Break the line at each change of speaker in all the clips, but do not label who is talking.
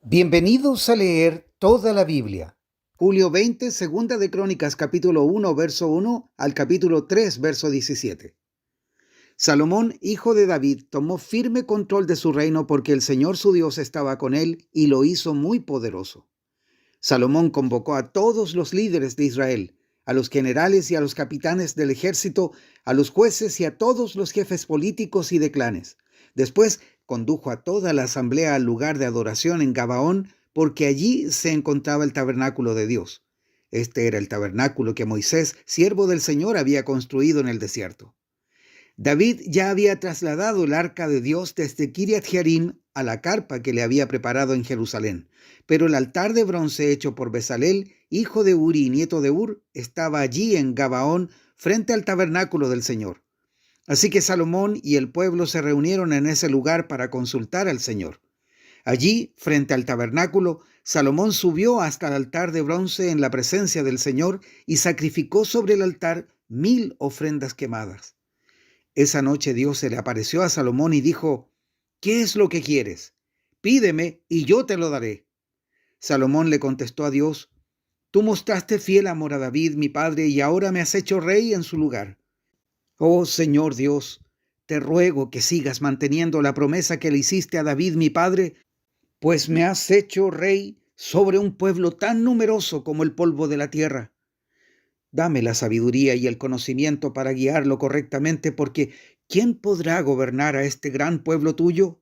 Bienvenidos a leer toda la Biblia. Julio 20, Segunda de Crónicas, capítulo 1, verso 1 al capítulo 3, verso 17. Salomón, hijo de David, tomó firme control de su reino porque el Señor su Dios estaba con él y lo hizo muy poderoso. Salomón convocó a todos los líderes de Israel, a los generales y a los capitanes del ejército, a los jueces y a todos los jefes políticos y de clanes. Después condujo a toda la asamblea al lugar de adoración en Gabaón, porque allí se encontraba el tabernáculo de Dios. Este era el tabernáculo que Moisés, siervo del Señor, había construido en el desierto. David ya había trasladado el arca de Dios desde Kiriat Jearim a la carpa que le había preparado en Jerusalén, pero el altar de bronce hecho por Bezalel, hijo de Uri y nieto de Ur, estaba allí en Gabaón, frente al tabernáculo del Señor. Así que Salomón y el pueblo se reunieron en ese lugar para consultar al Señor. Allí, frente al tabernáculo, Salomón subió hasta el altar de bronce en la presencia del Señor y sacrificó sobre el altar 1000 ofrendas quemadas. Esa noche Dios se le apareció a Salomón y dijo: ¿Qué es lo que quieres? Pídeme y yo te lo daré. Salomón le contestó a Dios: Tú mostraste fiel amor a David, mi padre, y ahora me has hecho rey en su lugar. Oh Señor Dios, te ruego que sigas manteniendo la promesa que le hiciste a David, mi padre, pues me has hecho rey sobre un pueblo tan numeroso como el polvo de la tierra. Dame la sabiduría y el conocimiento para guiarlo correctamente, porque ¿quién podrá gobernar a este gran pueblo tuyo?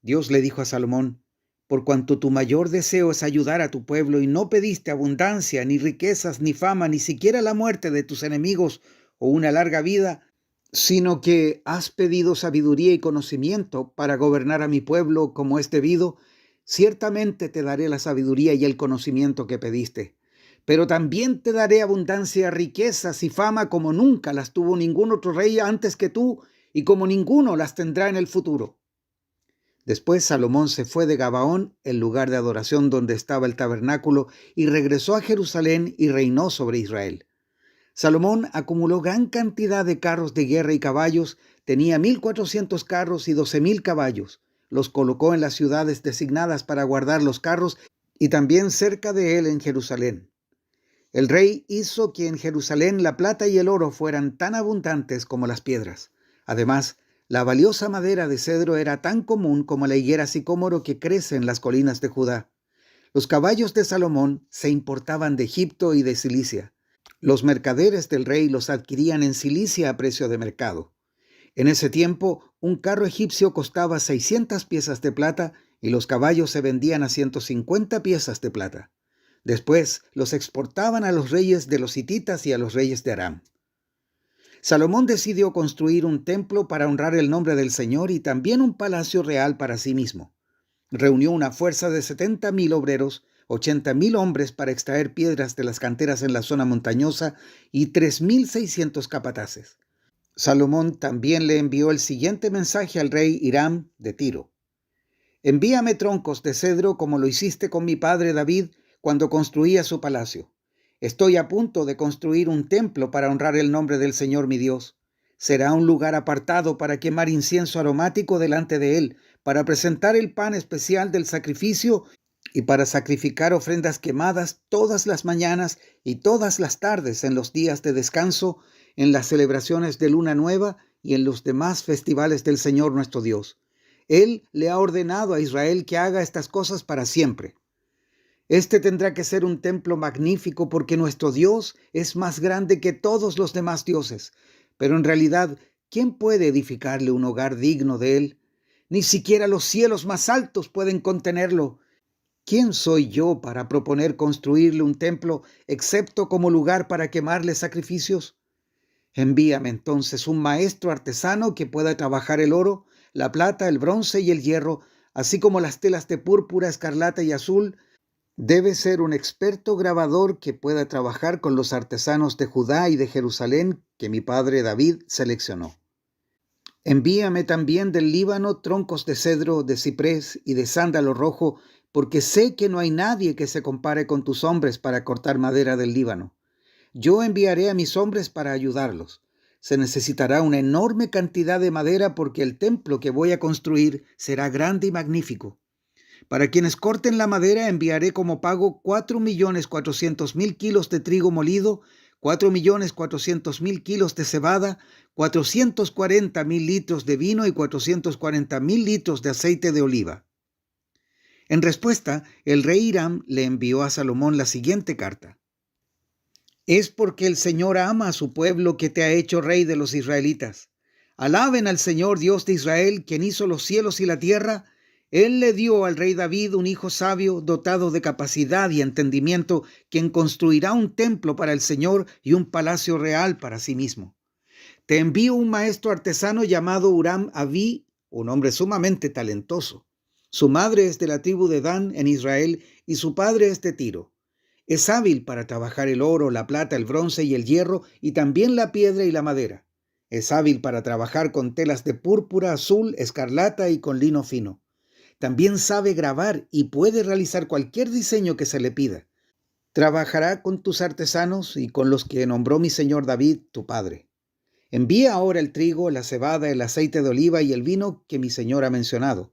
Dios le dijo a Salomón: Por cuanto tu mayor deseo es ayudar a tu pueblo y no pediste abundancia, ni riquezas, ni fama, ni siquiera la muerte de tus enemigos o una larga vida, sino que has pedido sabiduría y conocimiento para gobernar a mi pueblo como es debido, ciertamente te daré la sabiduría y el conocimiento que pediste. Pero también te daré abundancia, riquezas y fama como nunca las tuvo ningún otro rey antes que tú, y como ninguno las tendrá en el futuro. Después Salomón se fue de Gabaón, el lugar de adoración donde estaba el tabernáculo, y regresó a Jerusalén y reinó sobre Israel. Salomón acumuló gran cantidad de carros de guerra y caballos, tenía 1400 carros y 12,000 caballos. Los colocó en las ciudades designadas para guardar los carros y también cerca de él en Jerusalén. El rey hizo que en Jerusalén la plata y el oro fueran tan abundantes como las piedras. Además, la valiosa madera de cedro era tan común como la higuera sicómoro que crece en las colinas de Judá. Los caballos de Salomón se importaban de Egipto y de Cilicia. Los mercaderes del rey los adquirían en Cilicia a precio de mercado. En ese tiempo, un carro egipcio costaba 600 piezas de plata y los caballos se vendían a 150 piezas de plata. Después los exportaban a los reyes de los hititas y a los reyes de Aram. Salomón decidió construir un templo para honrar el nombre del Señor y también un palacio real para sí mismo. Reunió una fuerza de 70,000 obreros, 80,000 hombres para extraer piedras de las canteras en la zona montañosa y 3,600 capataces. Salomón también le envió el siguiente mensaje al rey Hiram de Tiro: Envíame troncos de cedro como lo hiciste con mi padre David cuando construía su palacio. Estoy a punto de construir un templo para honrar el nombre del Señor mi Dios. Será un lugar apartado para quemar incienso aromático delante de él, para presentar el pan especial del sacrificio y para sacrificar ofrendas quemadas todas las mañanas y todas las tardes en los días de descanso, en las celebraciones de Luna Nueva y en los demás festivales del Señor nuestro Dios. Él le ha ordenado a Israel que haga estas cosas para siempre. Este tendrá que ser un templo magnífico porque nuestro Dios es más grande que todos los demás dioses. Pero en realidad, ¿quién puede edificarle un hogar digno de él? Ni siquiera los cielos más altos pueden contenerlo. ¿Quién soy yo para proponer construirle un templo, excepto como lugar para quemarle sacrificios? Envíame entonces un maestro artesano que pueda trabajar el oro, la plata, el bronce y el hierro, así como las telas de púrpura, escarlata y azul. Debe ser un experto grabador que pueda trabajar con los artesanos de Judá y de Jerusalén que mi padre David seleccionó. Envíame también del Líbano troncos de cedro, de ciprés y de sándalo rojo, porque sé que no hay nadie que se compare con tus hombres para cortar madera del Líbano. Yo enviaré a mis hombres para ayudarlos. Se necesitará una enorme cantidad de madera porque el templo que voy a construir será grande y magnífico. Para quienes corten la madera enviaré como pago 4.400.000 kilos de trigo molido, 4.400.000 kilos de cebada, 440.000 litros de vino y 440.000 litros de aceite de oliva. En respuesta, el rey Hiram le envió a Salomón la siguiente carta. Es porque el Señor ama a su pueblo que te ha hecho rey de los israelitas. Alaben al Señor Dios de Israel, quien hizo los cielos y la tierra. Él le dio al rey David un hijo sabio, dotado de capacidad y entendimiento, quien construirá un templo para el Señor y un palacio real para sí mismo. Te envío un maestro artesano llamado Huram Abí, un hombre sumamente talentoso. Su madre es de la tribu de Dan en Israel y su padre es de Tiro. Es hábil para trabajar el oro, la plata, el bronce y el hierro, y también la piedra y la madera. Es hábil para trabajar con telas de púrpura, azul, escarlata y con lino fino. También sabe grabar y puede realizar cualquier diseño que se le pida. Trabajará con tus artesanos y con los que nombró mi señor David, tu padre. Envía ahora el trigo, la cebada, el aceite de oliva y el vino que mi señor ha mencionado.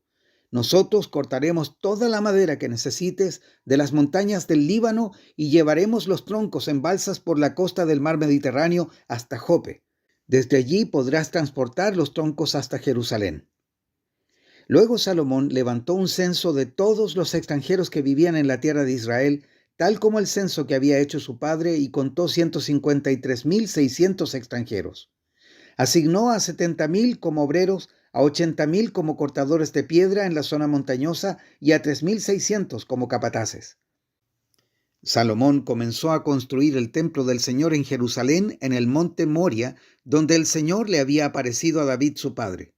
Nosotros cortaremos toda la madera que necesites de las montañas del Líbano y llevaremos los troncos en balsas por la costa del mar Mediterráneo hasta Jope. Desde allí podrás transportar los troncos hasta Jerusalén. Luego Salomón levantó un censo de todos los extranjeros que vivían en la tierra de Israel, tal como el censo que había hecho su padre, y contó 153.600 extranjeros. Asignó a 70.000 como obreros, a 80.000 como cortadores de piedra en la zona montañosa y a 3.600 como capataces. Salomón comenzó a construir el templo del Señor en Jerusalén, en el monte Moria, donde el Señor le había aparecido a David su padre.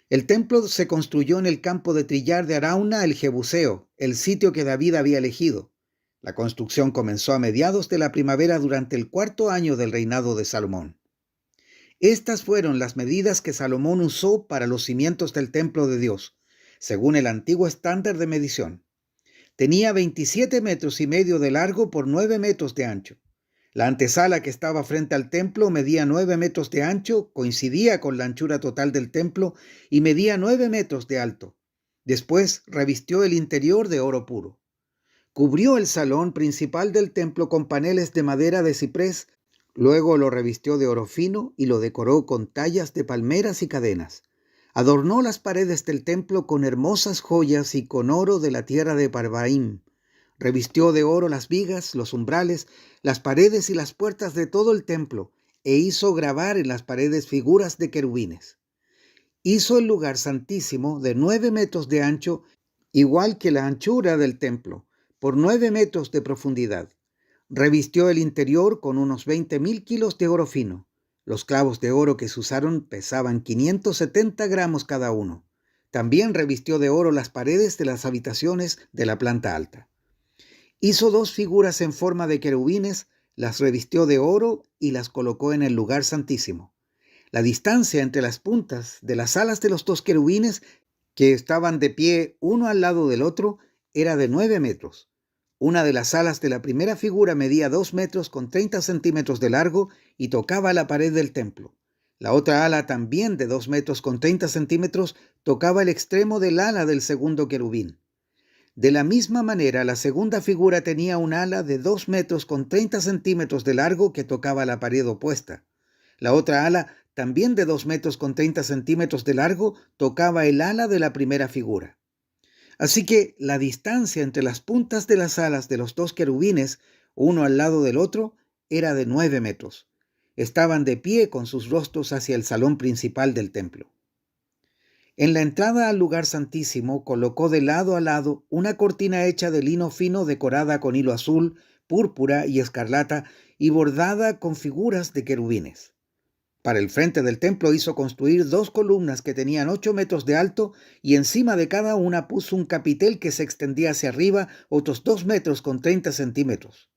El templo se construyó en el campo de trillar de Arauna el Jebuseo, el sitio que David había elegido. La construcción comenzó a mediados de la primavera durante el 4º año del reinado de Salomón. Estas fueron las medidas que Salomón usó para los cimientos del templo de Dios, según el antiguo estándar de medición. Tenía 27 metros y medio de largo por 9 metros de ancho. La antesala que estaba frente al templo medía 9 metros de ancho, coincidía con la anchura total del templo y medía 9 metros de alto. Después revistió el interior de oro puro. Cubrió el salón principal del templo con paneles de madera de ciprés. Luego lo revistió de oro fino y lo decoró con tallas de palmeras y cadenas. Adornó las paredes del templo con hermosas joyas y con oro de la tierra de Parvaim. Revistió de oro las vigas, los umbrales, las paredes y las puertas de todo el templo, e hizo grabar en las paredes figuras de querubines. Hizo el lugar santísimo de 9 metros de ancho, igual que la anchura del templo, por 9 metros de profundidad. Revistió el interior con unos 20.000 kilos de oro fino. Los clavos de oro que se usaron pesaban 570 gramos cada uno. También revistió de oro las paredes de las habitaciones de la planta alta. Hizo 2 figuras en forma de querubines, las revistió de oro y las colocó en el lugar santísimo. La distancia entre las puntas de las alas de los 2 querubines, que estaban de pie uno al lado del otro, era de 9 metros. Una de las alas de la primera figura medía 2 metros con 30 centímetros de largo y tocaba la pared del templo. La otra ala, también de 2 metros con 30 centímetros, tocaba el extremo del ala del segundo querubín. De la misma manera, la segunda figura tenía un ala de 2 metros con 30 centímetros de largo que tocaba la pared opuesta. La otra ala, también de 2 metros con 30 centímetros de largo, tocaba el ala de la primera figura. Así que la distancia entre las puntas de las alas de los 2 querubines, uno al lado del otro, era de 9 metros. Estaban de pie con sus rostros hacia el salón principal del templo. En la entrada al lugar santísimo colocó de lado a lado una cortina hecha de lino fino decorada con hilo azul, púrpura y escarlata y bordada con figuras de querubines. Para el frente del templo hizo construir 2 columnas que tenían 8 metros de alto y encima de cada una puso un capitel que se extendía hacia arriba otros 2 metros con 30 centímetros.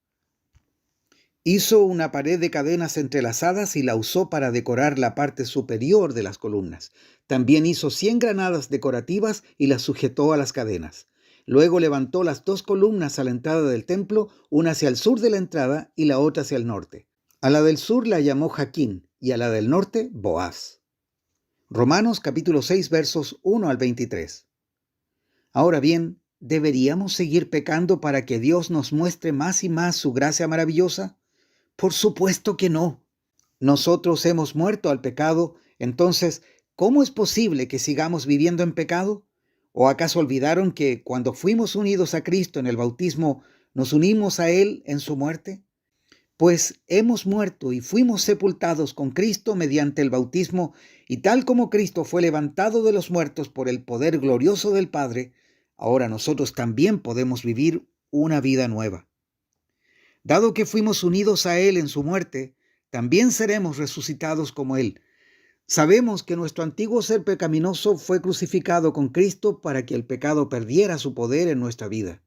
Hizo una pared de cadenas entrelazadas y la usó para decorar la parte superior de las columnas. También hizo 100 granadas decorativas y las sujetó a las cadenas. Luego levantó las 2 columnas a la entrada del templo, una hacia el sur de la entrada y la otra hacia el norte. A la del sur la llamó Jaquín y a la del norte Boaz. Romanos capítulo 6 versos 1 al 23. Ahora bien, ¿deberíamos seguir pecando para que Dios nos muestre más y más su gracia maravillosa? Por supuesto que no. Nosotros hemos muerto al pecado, entonces, ¿cómo es posible que sigamos viviendo en pecado? ¿O acaso olvidaron que cuando fuimos unidos a Cristo en el bautismo, nos unimos a Él en su muerte? Pues hemos muerto y fuimos sepultados con Cristo mediante el bautismo, y tal como Cristo fue levantado de los muertos por el poder glorioso del Padre, ahora nosotros también podemos vivir una vida nueva. Dado que fuimos unidos a Él en su muerte, también seremos resucitados como Él. Sabemos que nuestro antiguo ser pecaminoso fue crucificado con Cristo para que el pecado perdiera su poder en nuestra vida.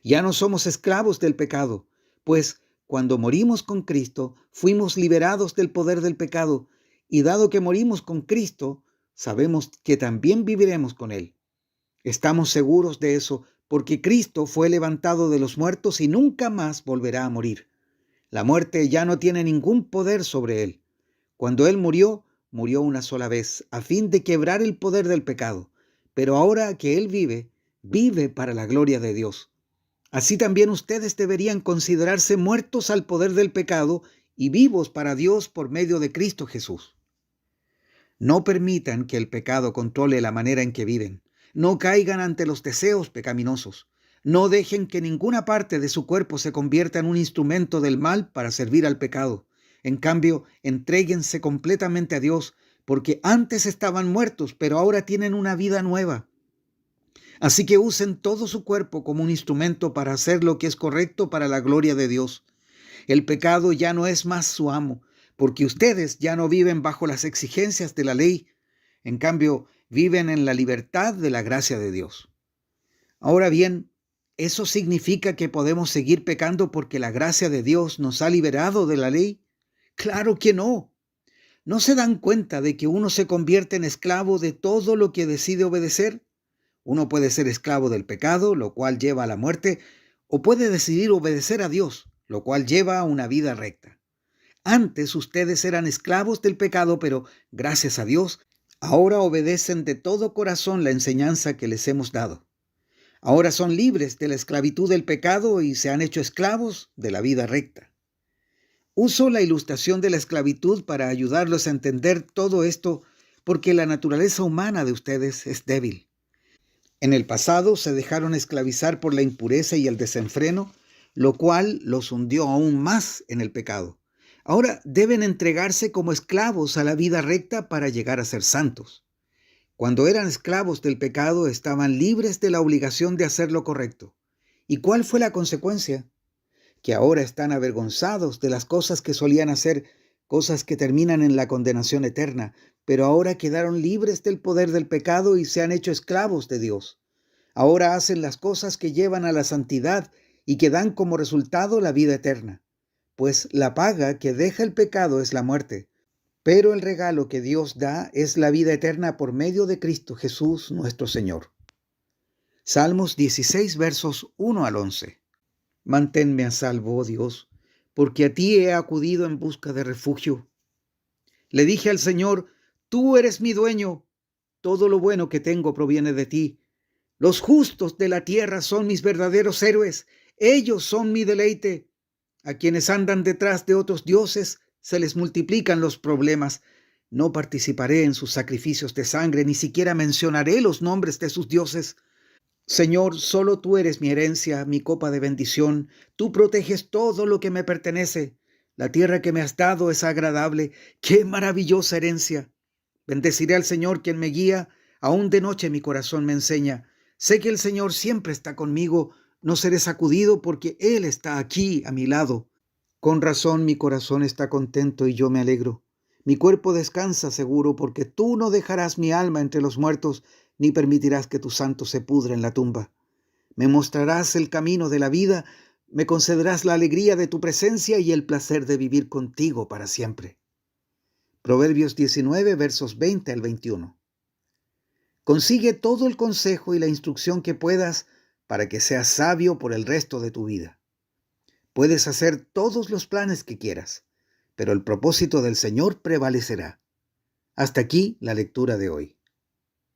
Ya no somos esclavos del pecado, pues cuando morimos con Cristo, fuimos liberados del poder del pecado, y dado que morimos con Cristo, sabemos que también viviremos con Él. Estamos seguros de eso porque Cristo fue levantado de los muertos y nunca más volverá a morir. La muerte ya no tiene ningún poder sobre Él. Cuando Él murió, murió una sola vez, a fin de quebrar el poder del pecado. Pero ahora que Él vive, vive para la gloria de Dios. Así también ustedes deberían considerarse muertos al poder del pecado y vivos para Dios por medio de Cristo Jesús. No permitan que el pecado controle la manera en que viven. No caigan ante los deseos pecaminosos. No dejen que ninguna parte de su cuerpo se convierta en un instrumento del mal para servir al pecado. En cambio, entréguense completamente a Dios, porque antes estaban muertos, pero ahora tienen una vida nueva. Así que usen todo su cuerpo como un instrumento para hacer lo que es correcto para la gloria de Dios. El pecado ya no es más su amo, porque ustedes ya no viven bajo las exigencias de la ley. En cambio, viven en la libertad de la gracia de Dios. Ahora bien, ¿eso significa que podemos seguir pecando porque la gracia de Dios nos ha liberado de la ley? Claro que no. ¿No se dan cuenta de que uno se convierte en esclavo de todo lo que decide obedecer? Uno puede ser esclavo del pecado, lo cual lleva a la muerte, o puede decidir obedecer a Dios, lo cual lleva a una vida recta. Antes ustedes eran esclavos del pecado, pero gracias a Dios, ahora obedecen de todo corazón la enseñanza que les hemos dado. Ahora son libres de la esclavitud del pecado y se han hecho esclavos de la vida recta. Uso la ilustración de la esclavitud para ayudarlos a entender todo esto porque la naturaleza humana de ustedes es débil. En el pasado se dejaron esclavizar por la impureza y el desenfreno, lo cual los hundió aún más en el pecado. Ahora deben entregarse como esclavos a la vida recta para llegar a ser santos. Cuando eran esclavos del pecado, estaban libres de la obligación de hacer lo correcto. ¿Y cuál fue la consecuencia? Que ahora están avergonzados de las cosas que solían hacer, cosas que terminan en la condenación eterna, pero ahora quedaron libres del poder del pecado y se han hecho esclavos de Dios. Ahora hacen las cosas que llevan a la santidad y que dan como resultado la vida eterna. Pues la paga que deja el pecado es la muerte, pero el regalo que Dios da es la vida eterna por medio de Cristo Jesús nuestro Señor. Salmos 16, versos 1 al 11. Manténme a salvo, oh Dios, porque a ti he acudido en busca de refugio. Le dije al Señor, tú eres mi dueño, todo lo bueno que tengo proviene de ti. Los justos de la tierra son mis verdaderos héroes, ellos son mi deleite. A quienes andan detrás de otros dioses se les multiplican los problemas. No participaré en sus sacrificios de sangre, ni siquiera mencionaré los nombres de sus dioses. Señor, solo tú eres mi herencia, mi copa de bendición. Tú proteges todo lo que me pertenece. La tierra que me has dado es agradable. ¡Qué maravillosa herencia! Bendeciré al Señor quien me guía. Aún de noche mi corazón me enseña. Sé que el Señor siempre está conmigo. No seré sacudido porque Él está aquí a mi lado. Con razón mi corazón está contento y yo me alegro. Mi cuerpo descansa seguro porque tú no dejarás mi alma entre los muertos, ni permitirás que tu santo se pudra en la tumba. Me mostrarás el camino de la vida, me concederás la alegría de tu presencia y el placer de vivir contigo para siempre. Proverbios 19, versos 20 al 21. Consigue todo el consejo y la instrucción que puedas para que seas sabio por el resto de tu vida. Puedes hacer todos los planes que quieras, pero el propósito del Señor prevalecerá. Hasta aquí la lectura de hoy.